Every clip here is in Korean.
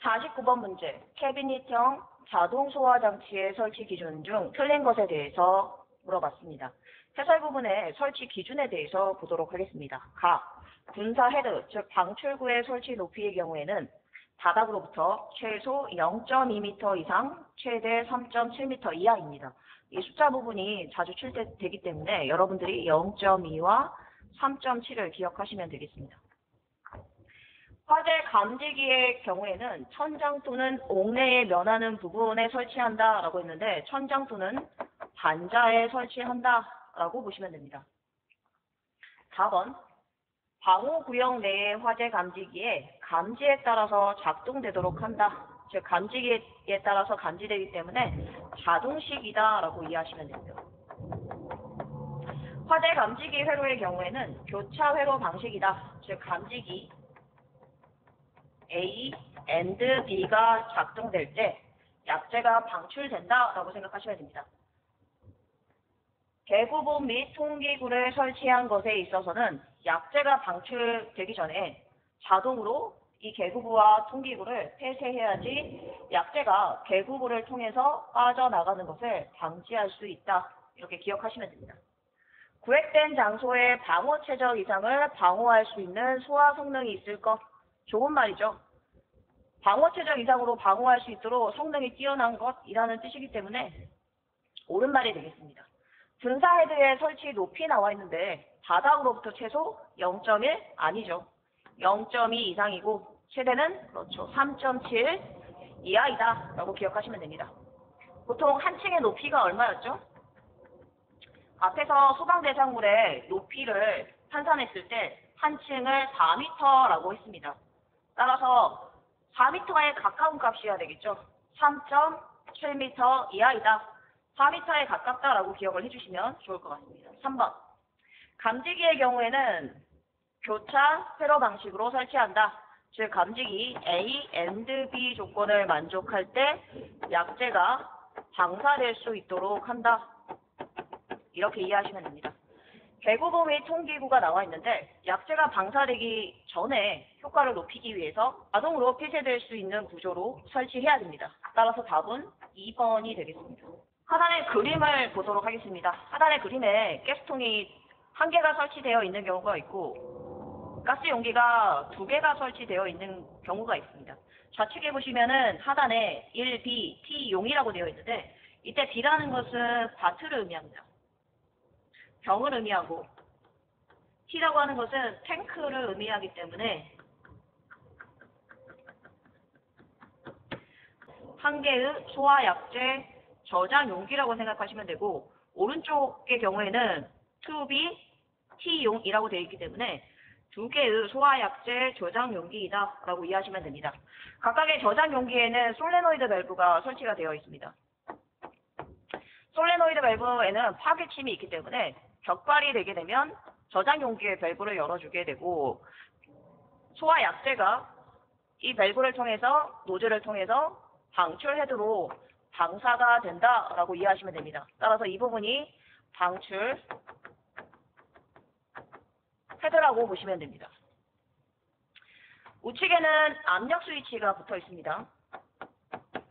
49번 문제. 캐비닛형 자동 소화 장치의 설치 기준 중 틀린 것에 대해서 물어봤습니다. 해설 부분의 설치 기준에 대해서 보도록 하겠습니다. 군사 헤드, 즉 방출구의 설치 높이의 경우에는 바닥으로부터 최소 0.2m 이상, 최대 3.7m 이하입니다. 이 숫자 부분이 자주 출제되기 때문에 여러분들이 0.2와 3.7을 기억하시면 되겠습니다. 화재 감지기의 경우에는 천장 또는 옥내에 면하는 부분에 설치한다라고 했는데 천장 또는 반자에 설치한다라고 보시면 됩니다. 4번 방호구역 내의 화재 감지기에 감지에 따라서 작동되도록 한다. 즉 감지기에 따라서 감지되기 때문에 자동식이다라고 이해하시면 됩니다. 화재 감지기 회로의 경우에는 교차 회로 방식이다. 즉 감지기 A, and B가 작동될 때 약재가 방출된다라고 생각하시면 됩니다. 개구부 및 통기구를 설치한 것에 있어서는 약재가 방출되기 전에 자동으로 이 개구부와 통기구를 폐쇄해야지 약재가 개구부를 통해서 빠져나가는 것을 방지할 수 있다. 이렇게 기억하시면 됩니다. 구획된 장소의 방호 최저 이상을 방호할 수 있는 소화 성능이 있을 것. 좋은 말이죠. 방호 최저 이상으로 방호할 수 있도록 성능이 뛰어난 것이라는 뜻이기 때문에 옳은 말이 되겠습니다. 군사 헤드의 설치 높이 나와 있는데 바닥으로부터 최소 0.1 아니죠. 0.2 이상이고 최대는 그렇죠. 3.7 이하이다 라고 기억하시면 됩니다. 보통 한 층의 높이가 얼마였죠? 앞에서 소방 대상물의 높이를 환산했을 때 한 층을 4m라고 했습니다. 따라서 4m에 가까운 값이어야 되겠죠. 3.7m 이하이다. 4m에 가깝다라고 기억을 해주시면 좋을 것 같습니다. 3번. 감지기의 경우에는 교차 회로 방식으로 설치한다. 즉 감지기 A, and B 조건을 만족할 때 약재가 방사될 수 있도록 한다. 이렇게 이해하시면 됩니다. 개구부 및 통기구가 나와 있는데 약재가 방사되기 전에 효과를 높이기 위해서 자동으로 폐쇄될 수 있는 구조로 설치해야 됩니다. 따라서 답은 2번이 되겠습니다. 하단의 그림을 보도록 하겠습니다. 하단의 그림에 가스통이 1개가 설치되어 있는 경우가 있고 가스 용기가 2개가 설치되어 있는 경우가 있습니다. 좌측에 보시면은 하단에 1B, T용이라고 되어 있는데 이때 B라는 것은 바트를 의미합니다. 병을 의미하고 T라고 하는 것은 탱크를 의미하기 때문에 한 개의 소화약재 저장 용기라고 생각하시면 되고 오른쪽의 경우에는 2B, T용이라고 되어 있기 때문에 2개의 소화약재 저장 용기이다 라고 이해하시면 됩니다. 각각의 저장 용기에는 솔레노이드 밸브가 설치가 되어 있습니다. 솔레노이드 밸브에는 파괴침이 있기 때문에 격발이 되게 되면 저장 용기의 밸브를 열어주게 되고 소화약재가 이 밸브를 통해서 노즐을 통해서 방출 헤드로 방사가 된다라고 이해하시면 됩니다. 따라서 이 부분이 방출 헤드라고 보시면 됩니다. 우측에는 압력 스위치가 붙어 있습니다.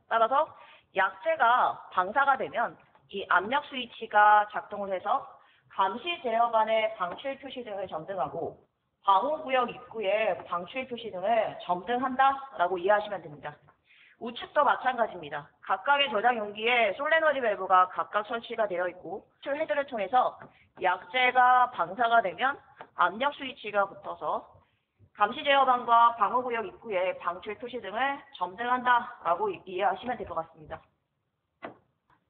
따라서 약재가 방사가 되면 이 압력 스위치가 작동을 해서 감시 제어반의 방출 표시 등을 점등하고 방호구역 입구의 방출 표시 등을 점등한다라고 이해하시면 됩니다. 우측도 마찬가지입니다. 각각의 저장 용기에 솔레노이드 밸브가 각각 설치가 되어 있고 방출 헤드를 통해서 약재가 방사가 되면 압력 스위치가 붙어서 감시 제어반과 방호구역 입구의 방출 표시 등을 점등한다라고 이해하시면 될 것 같습니다.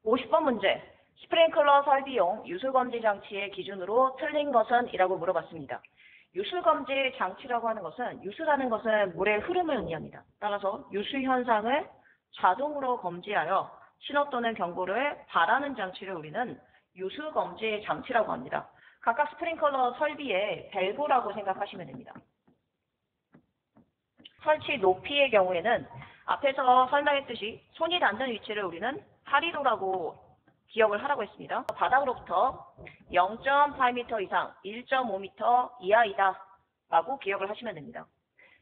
50번 문제. 스프링클러 설비용 유수검지 장치의 기준으로 틀린 것은? 이라고 물어봤습니다. 유수검지 장치라고 하는 것은 유수라는 것은 물의 흐름을 의미합니다. 따라서 유수 현상을 자동으로 검지하여 신호 또는 경고를 발하는 장치를 우리는 유수검지 장치라고 합니다. 각각 스프링클러 설비의 밸브라고 생각하시면 됩니다. 설치 높이의 경우에는 앞에서 설명했듯이 손이 닿는 위치를 우리는 하리도라고 기억을 하라고 했습니다. 바닥으로부터 0.8m 이상 1.5m 이하이다 라고 기억을 하시면 됩니다.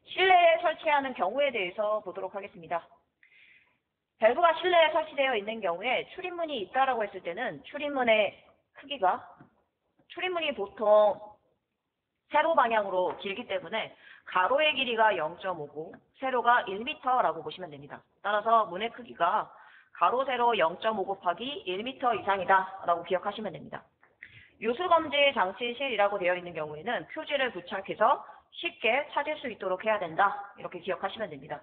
실내에 설치하는 경우에 대해서 보도록 하겠습니다. 밸브가 실내에 설치되어 있는 경우에 출입문이 있다라고 했을 때는 출입문의 크기가 출입문이 보통 세로 방향으로 길기 때문에 가로의 길이가 0.5고 세로가 1m라고 보시면 됩니다. 따라서 문의 크기가 가로 세로 0.5 곱하기 1m 이상이다 라고 기억하시면 됩니다. 유수검지 장치실이라고 되어 있는 경우에는 표지를 부착해서 쉽게 찾을 수 있도록 해야 된다. 이렇게 기억하시면 됩니다.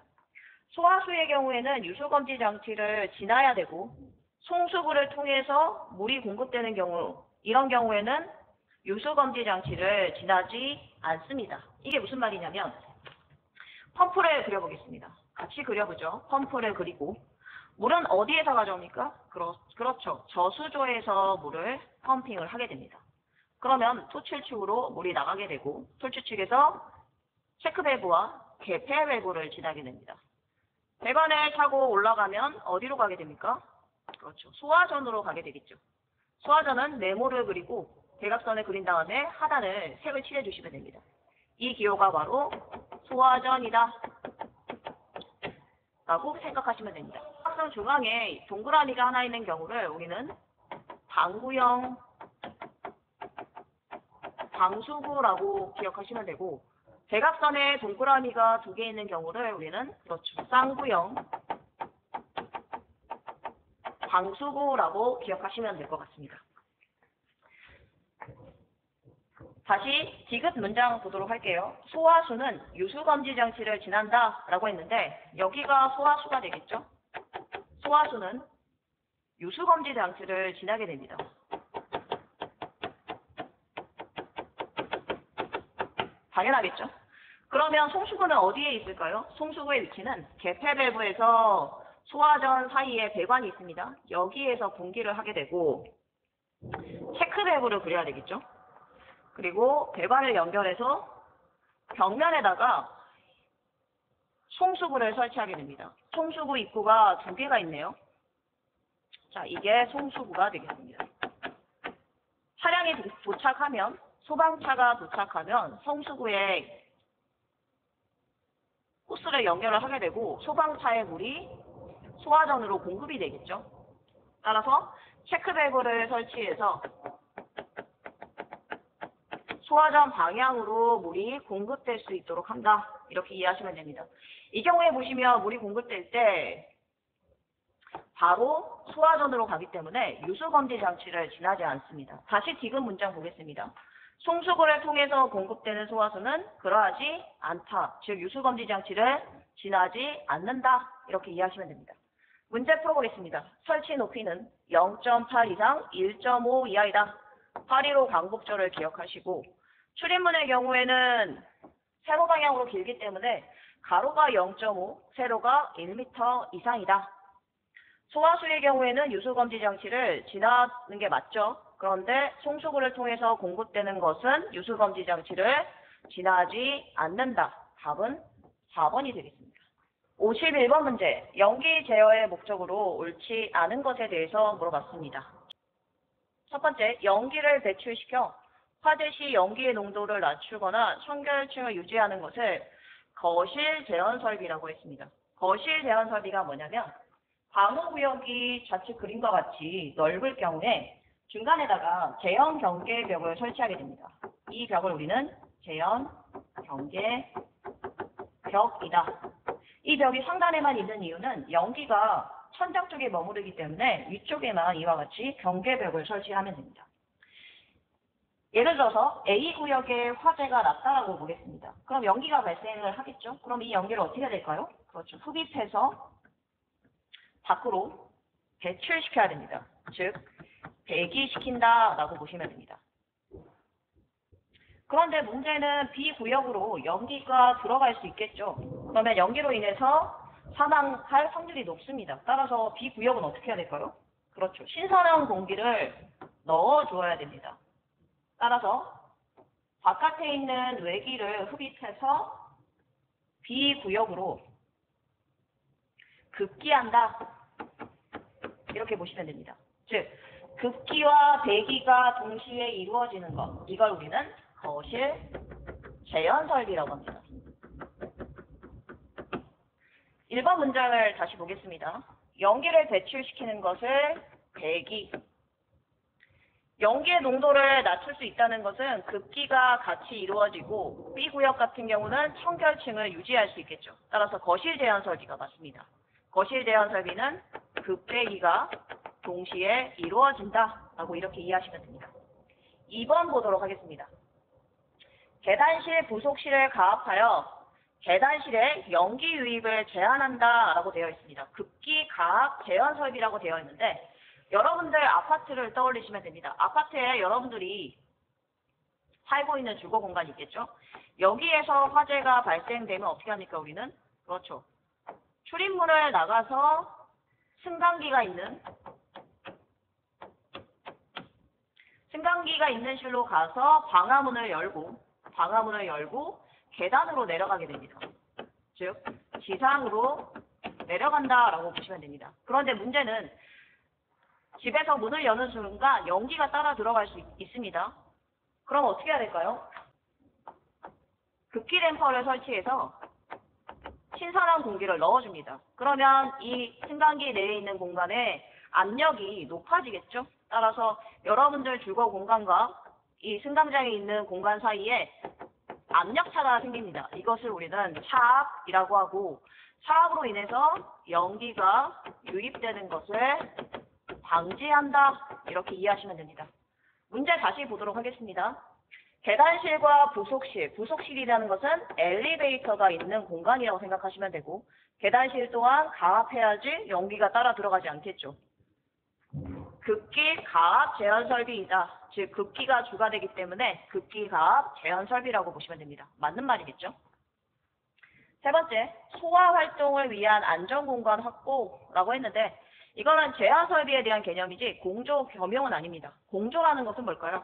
소화수의 경우에는 유수검지 장치를 지나야 되고 송수구를 통해서 물이 공급되는 경우, 이런 경우에는 유수검지 장치를 지나지 않습니다. 이게 무슨 말이냐면 펌프를 그려보겠습니다. 같이 그려보죠. 펌프를 그리고 물은 어디에서 가져옵니까? 그렇죠. 저수조에서 물을 펌핑을 하게 됩니다. 그러면 토출축으로 물이 나가게 되고 토출축에서 체크밸브와 개폐밸브를 지나게 됩니다. 배관을 타고 올라가면 어디로 가게 됩니까? 그렇죠. 소화전으로 가게 되겠죠. 소화전은 네모를 그리고 대각선을 그린 다음에 하단을 색을 칠해주시면 됩니다. 이 기호가 바로 소화전이다 라고 생각하시면 됩니다. 학생 중앙에 동그라미가 하나 있는 경우를 우리는 방구형 방수구라고 기억하시면 되고 대각선에 동그라미가 2개 있는 경우를 우리는 그렇죠. 쌍구형 방수구라고 기억하시면 될 것 같습니다. 다시 디귿 문장 보도록 할게요. 소화수는 유수검지 장치를 지난다 라고 했는데 여기가 소화수가 되겠죠? 소화수는 유수검지 장치를 지나게 됩니다. 당연하겠죠? 그러면 송수구는 어디에 있을까요? 송수구의 위치는 개폐밸브에서 소화전 사이에 배관이 있습니다. 여기에서 분기를 하게 되고 체크밸브를 그려야 되겠죠? 그리고 배관을 연결해서 벽면에다가 송수구를 설치하게 됩니다. 송수구 입구가 2개가 있네요. 자, 이게 송수구가 되겠습니다. 차량이 도착하면 소방차가 도착하면 송수구에 호스를 연결을 하게 되고 소방차의 물이 소화전으로 공급이 되겠죠. 따라서 체크밸브를 설치해서 소화전 방향으로 물이 공급될 수 있도록 한다. 이렇게 이해하시면 됩니다. 이 경우에 보시면 물이 공급될 때 바로 소화전으로 가기 때문에 유수검지 장치를 지나지 않습니다. 다시 디귿 문장 보겠습니다. 송수구를 통해서 공급되는 소화수는 그러하지 않다. 즉 유수검지 장치를 지나지 않는다. 이렇게 이해하시면 됩니다. 문제 풀어보겠습니다. 설치 높이는 0.8 이상 1.5 이하이다. 815 광복절을 기억하시고 출입문의 경우에는 세로 방향으로 길기 때문에 가로가 0.5, 세로가 1m 이상이다. 소화수의 경우에는 유수검지 장치를 지나는 게 맞죠. 그런데 송수구를 통해서 공급되는 것은 유수검지 장치를 지나지 않는다. 답은 4번이 되겠습니다. 51번 문제, 연기 제어의 목적으로 옳지 않은 것에 대해서 물어봤습니다. 첫 번째, 연기를 배출시켜 화재 시 연기의 농도를 낮추거나 청결층을 유지하는 것을 거실 제한 설비라고 했습니다. 거실 제한 설비가 뭐냐면 방호구역이 좌측 그림과 같이 넓을 경우에 중간에다가 제한 경계벽을 설치하게 됩니다. 이 벽을 우리는 제한 경계벽이다. 이 벽이 상단에만 있는 이유는 연기가 천장 쪽에 머무르기 때문에 위쪽에만 이와 같이 경계벽을 설치하면 됩니다. 예를 들어서 A구역에 화재가 났다라고 보겠습니다. 그럼 연기가 발생을 하겠죠? 그럼 이 연기를 어떻게 해야 될까요? 그렇죠. 흡입해서 밖으로 배출시켜야 됩니다. 즉, 배기시킨다라고 보시면 됩니다. 그런데 문제는 B구역으로 연기가 들어갈 수 있겠죠. 그러면 연기로 인해서 사망할 확률이 높습니다. 따라서 B구역은 어떻게 해야 될까요? 그렇죠. 신선한 공기를 넣어줘야 됩니다. 따라서 바깥에 있는 외기를 흡입해서 B구역으로 급기한다. 이렇게 보시면 됩니다. 즉, 급기와 배기가 동시에 이루어지는 것. 이걸 우리는 거실 제한 설비라고 합니다. 1번 문장을 다시 보겠습니다. 연기를 배출시키는 것을 배기. 연기의 농도를 낮출 수 있다는 것은 급기가 같이 이루어지고 B구역 같은 경우는 청결층을 유지할 수 있겠죠. 따라서 거실 제한 설비가 맞습니다. 거실 제한 설비는 급배기가 동시에 이루어진다라고 이렇게 이해하시면 됩니다. 2번 보도록 하겠습니다. 계단실, 부속실을 가압하여 계단실의 연기 유입을 제한한다라고 되어 있습니다. 급기 가압 제한 설비라고 되어 있는데 여러분들 아파트를 떠올리시면 됩니다. 아파트에 여러분들이 살고 있는 주거 공간이 있겠죠. 여기에서 화재가 발생되면 어떻게 합니까 우리는? 그렇죠. 출입문을 나가서 승강기가 있는 실로 가서 방화문을 열고 계단으로 내려가게 됩니다. 즉 지상으로 내려간다라고 보시면 됩니다. 그런데 문제는 집에서 문을 여는 순간 연기가 따라 들어갈 수 있습니다. 그럼 어떻게 해야 될까요? 급기 댐퍼를 설치해서 신선한 공기를 넣어줍니다. 그러면 이 승강기 내에 있는 공간에 압력이 높아지겠죠? 따라서 여러분들 주거 공간과 이 승강장에 있는 공간 사이에 압력차가 생깁니다. 이것을 우리는 차압이라고 하고 차압으로 인해서 연기가 유입되는 것을 방지한다. 이렇게 이해하시면 됩니다. 문제 다시 보도록 하겠습니다. 계단실과 부속실이라는 것은 엘리베이터가 있는 공간이라고 생각하시면 되고 계단실 또한 가압해야지 연기가 따라 들어가지 않겠죠. 급기 가압 제한 설비이다. 즉 급기가 주가 되기 때문에 급기 가압 제한 설비라고 보시면 됩니다. 맞는 말이겠죠. 세 번째, 소화 활동을 위한 안전공간 확보라고 했는데 이거는 제한 설비에 대한 개념이지 공조 겸용은 아닙니다. 공조라는 것은 뭘까요?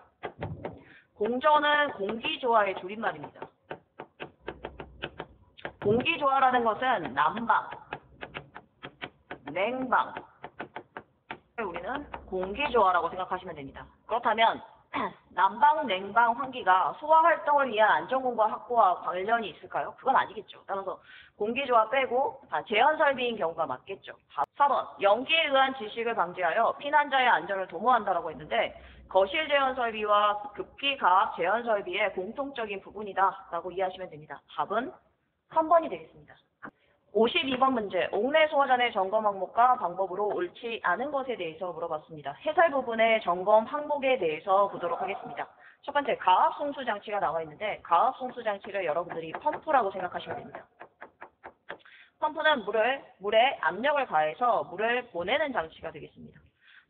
공조는 공기조화의 줄임말입니다. 공기조화라는 것은 난방, 냉방, 우리는 공기조화라고 생각하시면 됩니다. 그렇다면 난방, 냉방, 환기가 소화 활동을 위한 안전공간 확보와 관련이 있을까요? 그건 아니겠죠. 따라서 공기조화 빼고 다 제한 설비인 경우가 맞겠죠. 4번, 연기에 의한 질식을 방지하여 피난자의 안전을 도모한다라고 했는데 거실 제한 설비와 급기 가압 제한 설비의 공통적인 부분이다라고 이해하시면 됩니다. 답은 3번이 되겠습니다. 52번 문제, 옥내 소화전의 점검 항목과 방법으로 옳지 않은 것에 대해서 물어봤습니다. 해설 부분의 점검 항목에 대해서 보도록 하겠습니다. 첫 번째, 가압 송수 장치가 나와 있는데 가압 송수 장치를 여러분들이 펌프라고 생각하시면 됩니다. 펌프는 물에 압력을 가해서 물을 보내는 장치가 되겠습니다.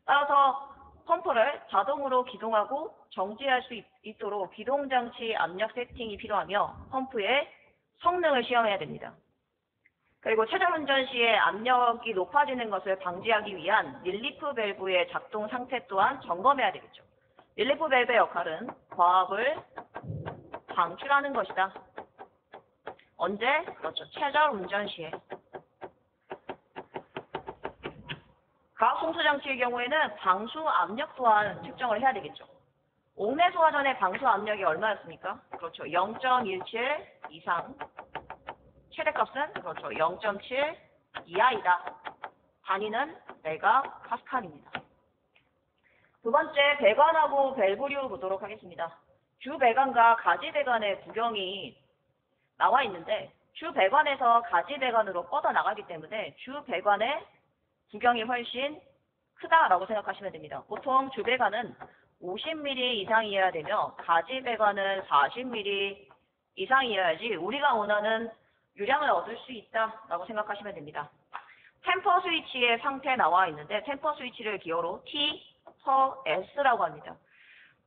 따라서 펌프를 자동으로 기동하고 정지할 수 있도록 기동장치 압력 세팅이 필요하며 펌프의 성능을 시험해야 됩니다. 그리고 최저운전 시에 압력이 높아지는 것을 방지하기 위한 릴리프 밸브의 작동 상태 또한 점검해야 되겠죠. 릴리프 밸브의 역할은 과압을 방출하는 것이다. 언제? 그렇죠. 최저운전 시에. 가압 송수 장치의 경우에는 방수 압력 또한 측정을 해야 되겠죠. 옥내 소화전의 방수 압력이 얼마였습니까? 그렇죠. 0.17 이상. 최대값은 그렇죠. 0.7 이하이다. 단위는 메가파스칼입니다. 두 번째, 배관하고 밸브류 보도록 하겠습니다. 주 배관과 가지 배관의 구경이 나와 있는데 주 배관에서 가지 배관으로 뻗어 나가기 때문에 주 배관의 구경이 훨씬 크다라고 생각하시면 됩니다. 보통 주 배관은 50mm 이상이어야 되며 가지 배관은 40mm 이상이어야지 우리가 원하는 유량을 얻을 수 있다라고 생각하시면 됩니다. 템퍼 스위치의 상태 나와 있는데 템퍼 스위치를 기호로 T, 퍼, S라고 합니다.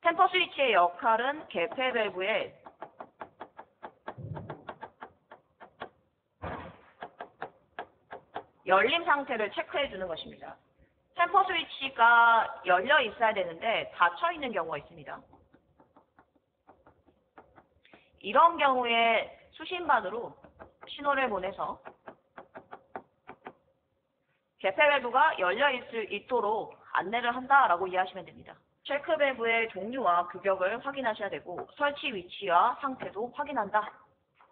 템퍼 스위치의 역할은 개폐 밸브의 열림 상태를 체크해 주는 것입니다. 템퍼 스위치가 열려 있어야 되는데 닫혀 있는 경우가 있습니다. 이런 경우에 수신반으로 신호를 보내서 개폐 밸브가 열려 있도록 안내를 한다라고 이해하시면 됩니다. 체크 밸브의 종류와 규격을 확인하셔야 되고 설치 위치와 상태도 확인한다.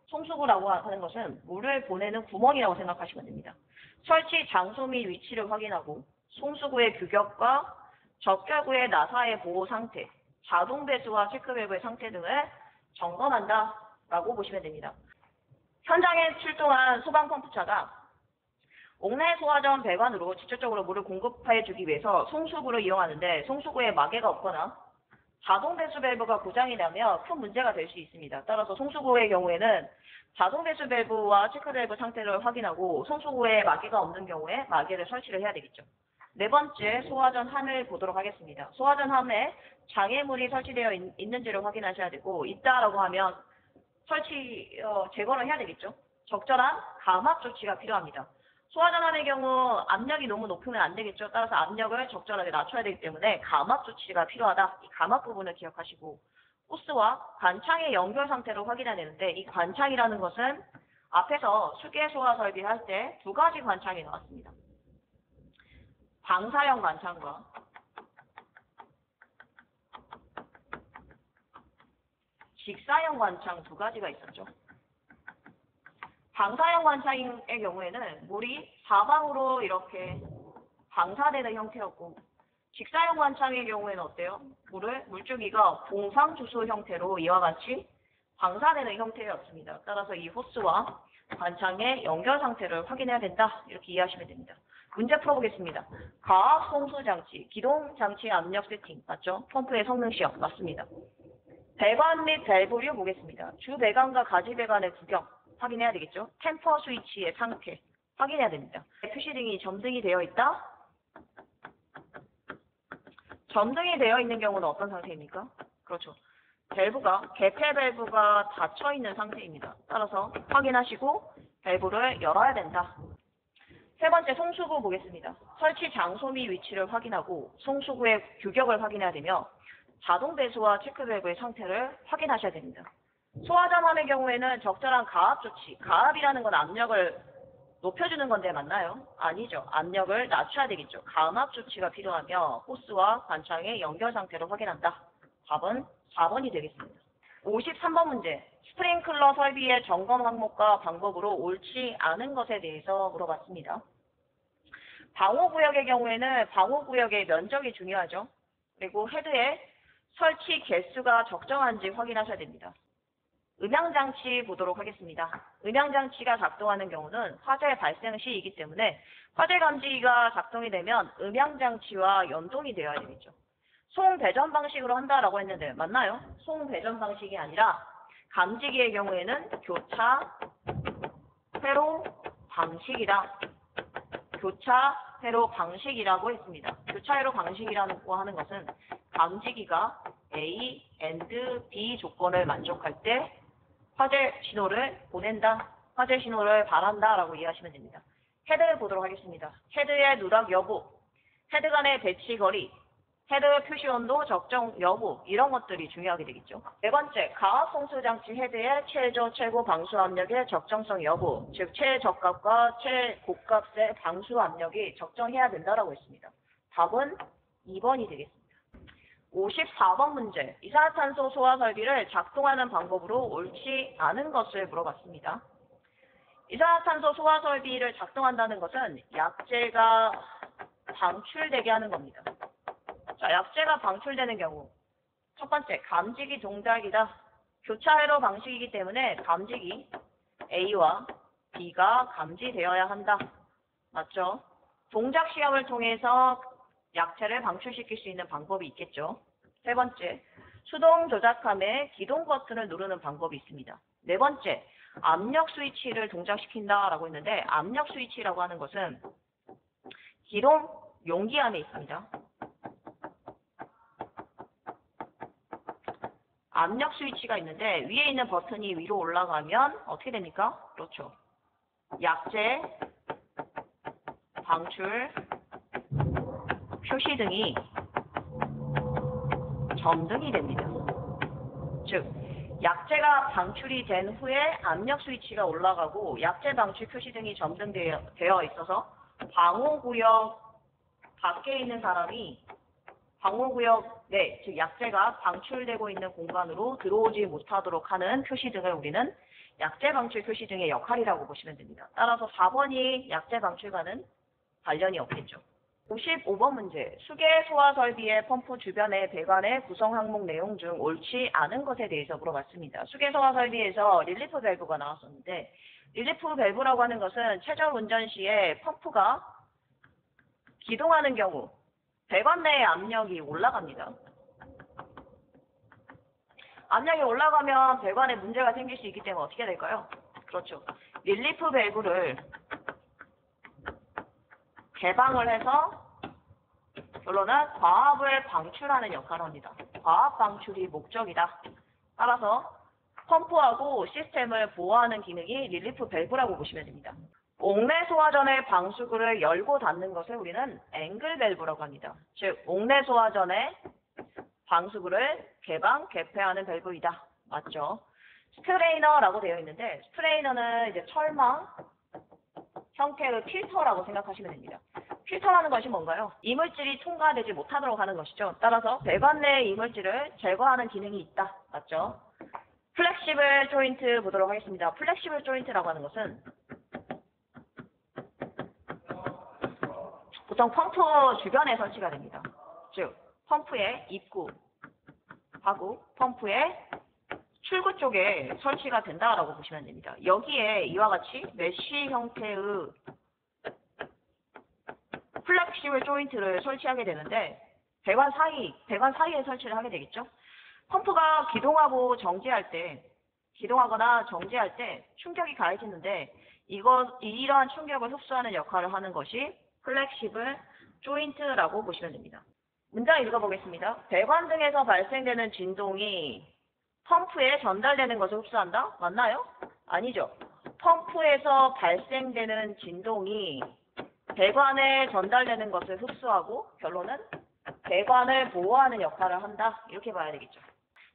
송수구라고 하는 것은 물을 보내는 구멍이라고 생각하시면 됩니다. 설치 장소 및 위치를 확인하고 송수구의 규격과 적결구의 나사의 보호 상태, 자동 배수와 체크밸브의 상태 등을 점검한다라고 보시면 됩니다. 현장에 출동한 소방펌프차가 옥내 소화전 배관으로 직접적으로 물을 공급해주기 위해서 송수구를 이용하는데 송수구에 마개가 없거나 자동 배수 밸브가 고장이 나면 큰 문제가 될 수 있습니다. 따라서 송수구의 경우에는 자동 배수 밸브와 체크 밸브 상태를 확인하고 송수구에 마개가 없는 경우에 마개를 설치를 해야 되겠죠. 네 번째, 소화전 함을 보도록 하겠습니다. 소화전 함에 장애물이 설치되어 있는지를 확인하셔야 되고, 있다라고 하면 제거를 해야 되겠죠. 적절한 감압 조치가 필요합니다. 소화전함의 경우 압력이 너무 높으면 안 되겠죠. 따라서 압력을 적절하게 낮춰야 되기 때문에 감압 조치가 필요하다. 이 감압 부분을 기억하시고, 호스와 관창의 연결 상태를 확인해야 되는데, 이 관창이라는 것은 앞에서 수계 소화 설비할 때 두 가지 관창이 나왔습니다. 방사형 관창과 직사형 관창 두 가지가 있었죠. 방사형 관창의 경우에는 물이 사방으로 이렇게 방사되는 형태였고, 직사형 관창의 경우에는 어때요? 물줄기가 봉상주소 형태로 이와 같이 방사되는 형태였습니다. 따라서 이 호스와 관창의 연결 상태를 확인해야 된다. 이렇게 이해하시면 됩니다. 문제 풀어보겠습니다. 가압 송수장치, 기동장치 압력 세팅, 맞죠? 펌프의 성능 시험, 맞습니다. 배관 및 밸브류 보겠습니다. 주 배관과 가지 배관의 구경 확인해야 되겠죠? 템퍼 스위치의 상태 확인해야 됩니다. 표시등이 점등이 되어 있다? 점등이 되어 있는 경우는 어떤 상태입니까? 그렇죠. 개폐 밸브가 닫혀 있는 상태입니다. 따라서 확인하시고 밸브를 열어야 된다. 세 번째, 송수구 보겠습니다. 설치 장소 및 위치를 확인하고 송수구의 규격을 확인해야 되며 자동 배수와 체크 밸브의 상태를 확인하셔야 됩니다. 소화전함의 경우에는 적절한 가압 조치, 가압이라는 건 압력을 높여주는 건데 맞나요? 아니죠. 압력을 낮춰야 되겠죠. 감압 조치가 필요하며 호스와 관창의 연결 상태를 확인한다. 답은 4번이 되겠습니다. 53번 문제. 스프링클러 설비의 점검 항목과 방법으로 옳지 않은 것에 대해서 물어봤습니다. 방호구역의 경우에는 방호구역의 면적이 중요하죠. 그리고 헤드의 설치 개수가 적정한지 확인하셔야 됩니다. 음향장치 보도록 하겠습니다. 음향장치가 작동하는 경우는 화재 발생 시이기 때문에 화재 감지기가 작동이 되면 음향장치와 연동이 되어야 되겠죠. 송배전 방식으로 한다라고 했는데 맞나요? 송배전 방식이 아니라 감지기의 경우에는 교차 회로 방식이다. 교차 회로 방식이라고 했습니다. 교차 회로 방식이라고 하는 것은 감지기가 A, and B 조건을 만족할 때 화재 신호를 보낸다, 화재 신호를 바란다 라고 이해하시면 됩니다. 헤드 보도록 하겠습니다. 헤드의 누락 여부, 헤드 간의 배치 거리, 헤드 표시 온도 적정 여부, 이런 것들이 중요하게 되겠죠. 네 번째, 가압 송수장치 헤드의 최고 방수 압력의 적정성 여부, 즉 최저값과 최고값의 방수 압력이 적정해야 된다라고 했습니다. 답은 2번이 되겠습니다. 54번 문제, 이산화탄소 소화 설비를 작동하는 방법으로 옳지 않은 것을 물어봤습니다. 이산화탄소 소화 설비를 작동한다는 것은 약재가 방출되게 하는 겁니다. 자, 약재가 방출되는 경우 첫 번째, 감지기 동작이다. 교차 회로 방식이기 때문에 감지기 A와 B가 감지되어야 한다. 맞죠? 동작 시험을 통해서 약재를 방출시킬 수 있는 방법이 있겠죠. 세 번째, 수동 조작함에 기동 버튼을 누르는 방법이 있습니다. 네 번째, 압력 스위치를 동작시킨다라고 했는데 압력 스위치라고 하는 것은 기동 용기함에 있습니다. 압력 스위치가 있는데 위에 있는 버튼이 위로 올라가면 어떻게 됩니까? 그렇죠. 약재 방출 표시등이 점등이 됩니다. 즉, 약재가 방출이 된 후에 압력 스위치가 올라가고 약재 방출 표시등이 점등되어 있어서 방호구역 밖에 있는 사람이 방호구역 내, 즉 약재가 방출되고 있는 공간으로 들어오지 못하도록 하는 표시등을 우리는 약재 방출 표시 등의 역할이라고 보시면 됩니다. 따라서 4번이 약재 방출과는 관련이 없겠죠. 55번 문제. 수계 소화 설비의 펌프 주변의 배관의 구성 항목 내용 중 옳지 않은 것에 대해서 물어봤습니다. 수계 소화 설비에서 릴리프 밸브가 나왔었는데 릴리프 밸브라고 하는 것은 최저 운전 시에 펌프가 기동하는 경우 배관 내의 압력이 올라갑니다. 압력이 올라가면 배관에 문제가 생길 수 있기 때문에 어떻게 될까요? 그렇죠. 릴리프 밸브를 개방을 해서 결론은 과압을 방출하는 역할을 합니다. 과압 방출이 목적이다. 따라서 펌프하고 시스템을 보호하는 기능이 릴리프 밸브라고 보시면 됩니다. 옥내 소화전의 방수구를 열고 닫는 것을 우리는 앵글 밸브라고 합니다. 즉 옥내 소화전의 방수구를 개방, 개폐하는 밸브이다. 맞죠? 스트레이너라고 되어 있는데 스트레이너는 이제 철망 형태의 필터라고 생각하시면 됩니다. 필터라는 것이 뭔가요? 이물질이 통과되지 못하도록 하는 것이죠. 따라서 배관 내의 이물질을 제거하는 기능이 있다. 맞죠? 플렉시블 조인트 보도록 하겠습니다. 플렉시블 조인트라고 하는 것은 보통 펌프 주변에 설치가 됩니다. 즉 펌프의 입구하고 펌프의 출구 쪽에 설치가 된다라고 보시면 됩니다. 여기에 이와 같이 메쉬 형태의 플렉시블 조인트를 설치하게 되는데 배관 사이에 설치를 하게 되겠죠. 펌프가 기동하거나 정지할 때 충격이 가해지는데 이러한 충격을 흡수하는 역할을 하는 것이 플렉시블 조인트라고 보시면 됩니다. 문장 읽어보겠습니다. 배관 등에서 발생되는 진동이 펌프에 전달되는 것을 흡수한다? 맞나요? 아니죠. 펌프에서 발생되는 진동이 배관에 전달되는 것을 흡수하고 결론은 배관을 보호하는 역할을 한다. 이렇게 봐야 되겠죠.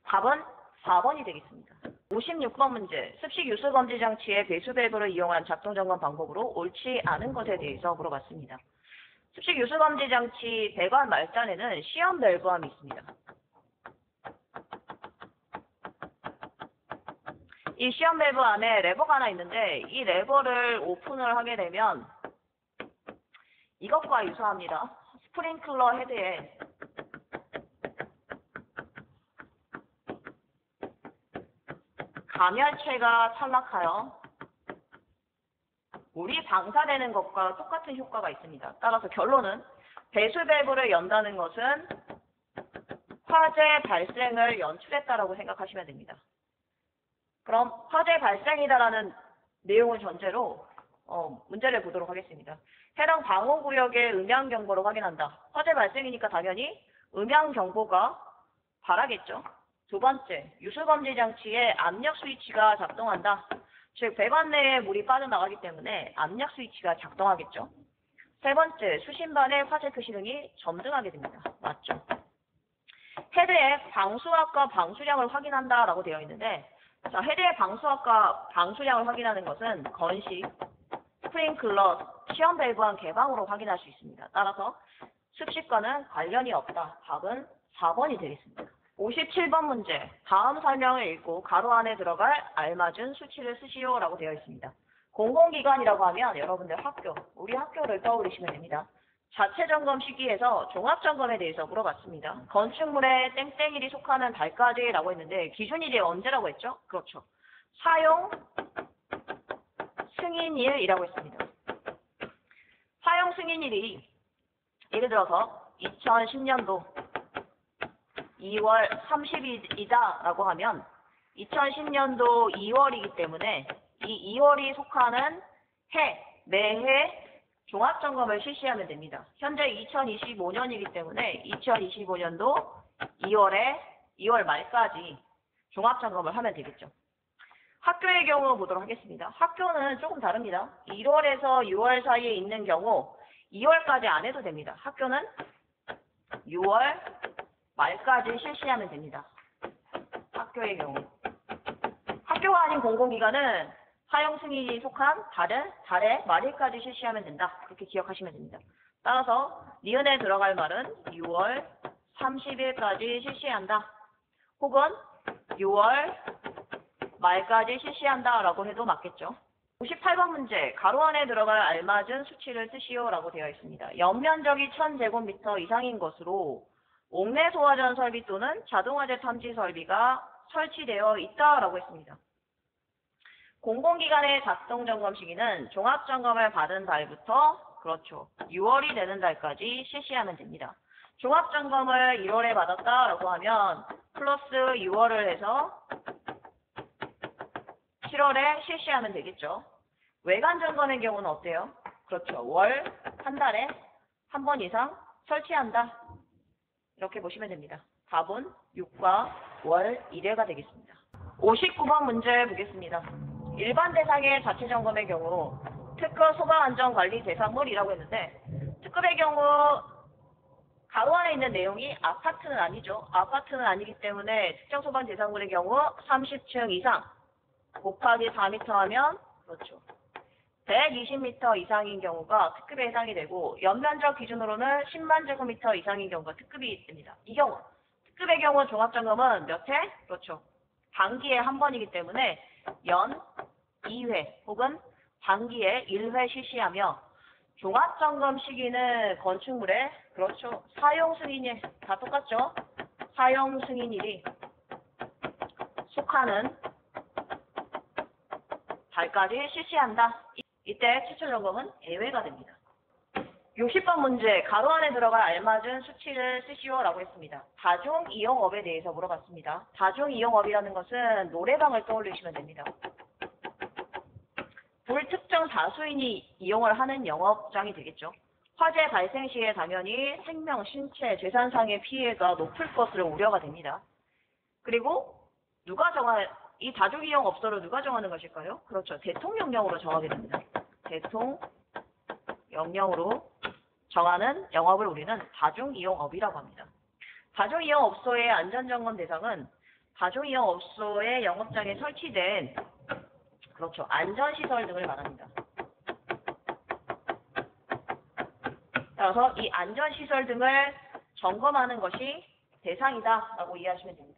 답은 4번이 되겠습니다. 56번 문제. 습식 유수 검지 장치의 배수 밸브를 이용한 작동 점검 방법으로 옳지 않은 것에 대해서 물어봤습니다. 습식 유수 검지 장치 배관 말단에는 시험 밸브함이 있습니다. 이 시험 밸브 안에 레버가 하나 있는데 이 레버를 오픈을 하게 되면 이것과 유사합니다. 스프링클러 헤드에 감열체가 탈락하여 물이 방사되는 것과 똑같은 효과가 있습니다. 따라서 결론은 배수 밸브를 연다는 것은 화재 발생을 연출했다라고 생각하시면 됩니다. 그럼 화재 발생이다라는 내용을 전제로 문제를 보도록 하겠습니다. 해당 방호구역의 음향경보를 확인한다. 화재 발생이니까 당연히 음향경보가 바라겠죠. 두 번째, 유수검지 장치에 압력 스위치가 작동한다. 즉 배관 내에 물이 빠져나가기 때문에 압력 스위치가 작동하겠죠. 세 번째, 수신반의 화재 표시 등이 점등하게 됩니다. 맞죠? 헤드의 방수압과 방수량을 확인한다라고 되어 있는데 자, 헤드의 방수압과 방수량을 확인하는 것은 건식, 스프링클러, 시험 밸브한 개방으로 확인할 수 있습니다. 따라서 습식과는 관련이 없다. 답은 4번이 되겠습니다. 57번 문제. 다음 설명을 읽고 가로 안에 들어갈 알맞은 수치를 쓰시오라고 되어 있습니다. 공공기관이라고 하면 여러분들 우리 학교를 떠올리시면 됩니다. 자체 점검 시기에서 종합 점검에 대해서 물어봤습니다. 건축물에 땡땡일이 속하는 달까지라고 했는데 기준일이 언제라고 했죠? 그렇죠. 사용 승인일이라고 했습니다. 사용 승인일이 예를 들어서 2010년도 2월 30일이다 라고 하면 2010년도 2월이기 때문에 이 2월이 속하는 매해 종합점검을 실시하면 됩니다. 현재 2025년이기 때문에 2025년도 2월 말까지 종합점검을 하면 되겠죠. 학교의 경우 보도록 하겠습니다. 학교는 조금 다릅니다. 1월에서 6월 사이에 있는 경우 2월까지 안 해도 됩니다. 학교는 6월 말까지 실시하면 됩니다. 학교의 경우. 학교가 아닌 공공기관은 사용 승인이 속한 달의 말일까지 실시하면 된다. 그렇게 기억하시면 됩니다. 따라서 니은에 들어갈 말은 6월 30일까지 실시한다. 혹은 6월 말까지 실시한다라고 해도 맞겠죠. 58번 문제, 가로 안에 들어갈 알맞은 수치를 쓰시오라고 되어 있습니다. 연면적이 1000제곱미터 이상인 것으로 옥내 소화전 설비 또는 자동화재 탐지 설비가 설치되어 있다라고 했습니다. 공공기관의 작동 점검 시기는 종합점검을 받은 달부터 그렇죠. 6월이 되는 달까지 실시하면 됩니다. 종합점검을 1월에 받았다라고 하면 플러스 6월을 해서 7월에 실시하면 되겠죠. 외관 점검의 경우는 어때요? 그렇죠. 월, 한 달에 한 번 이상 설치한다. 이렇게 보시면 됩니다. 답은 6과 월 1회가 되겠습니다. 59번 문제 보겠습니다. 일반 대상의 자체 점검의 경우 특급 소방안전관리 대상물이라고 했는데 특급의 경우 가로 안에 있는 내용이 아파트는 아니죠. 아파트는 아니기 때문에 특정 소방 대상물의 경우 30층 이상 곱하기 4m 하면 그렇죠. 120m 이상인 경우가 특급에 해당이 되고 연면적 기준으로는 10만 제곱미터 이상인 경우가 특급이 됩니다. 이 경우 특급의 경우 종합점검은 몇 회? 그렇죠. 반기에 한 번이기 때문에 연 2회 혹은 반기에 1회 실시하며 종합점검 시기는 건축물의 그렇죠. 사용 승인일 다 똑같죠. 사용 승인일이 속하는 달까지 실시한다. 이때 추출 점검은 예외가 됩니다. 60번 문제, 가로 안에 들어갈 알맞은 수치를 쓰시오라고 했습니다. 다중이용업에 대해서 물어봤습니다. 다중이용업이라는 것은 노래방을 떠올리시면 됩니다. 불특정 다수인이 이용을 하는 영업장이 되겠죠. 화재 발생 시에 당연히 생명, 신체, 재산상의 피해가 높을 것으로 우려가 됩니다. 그리고 이 다중이용업소를 누가 정하는 것일까요? 그렇죠. 대통령령으로 정하게 됩니다. 대통령령으로 정하는 영업을 우리는 다중이용업이라고 합니다. 다중이용업소의 안전점검 대상은 다중이용업소의 영업장에 설치된 그렇죠. 안전시설 등을 말합니다. 따라서 이 안전시설 등을 점검하는 것이 대상이다 라고 이해하시면 됩니다.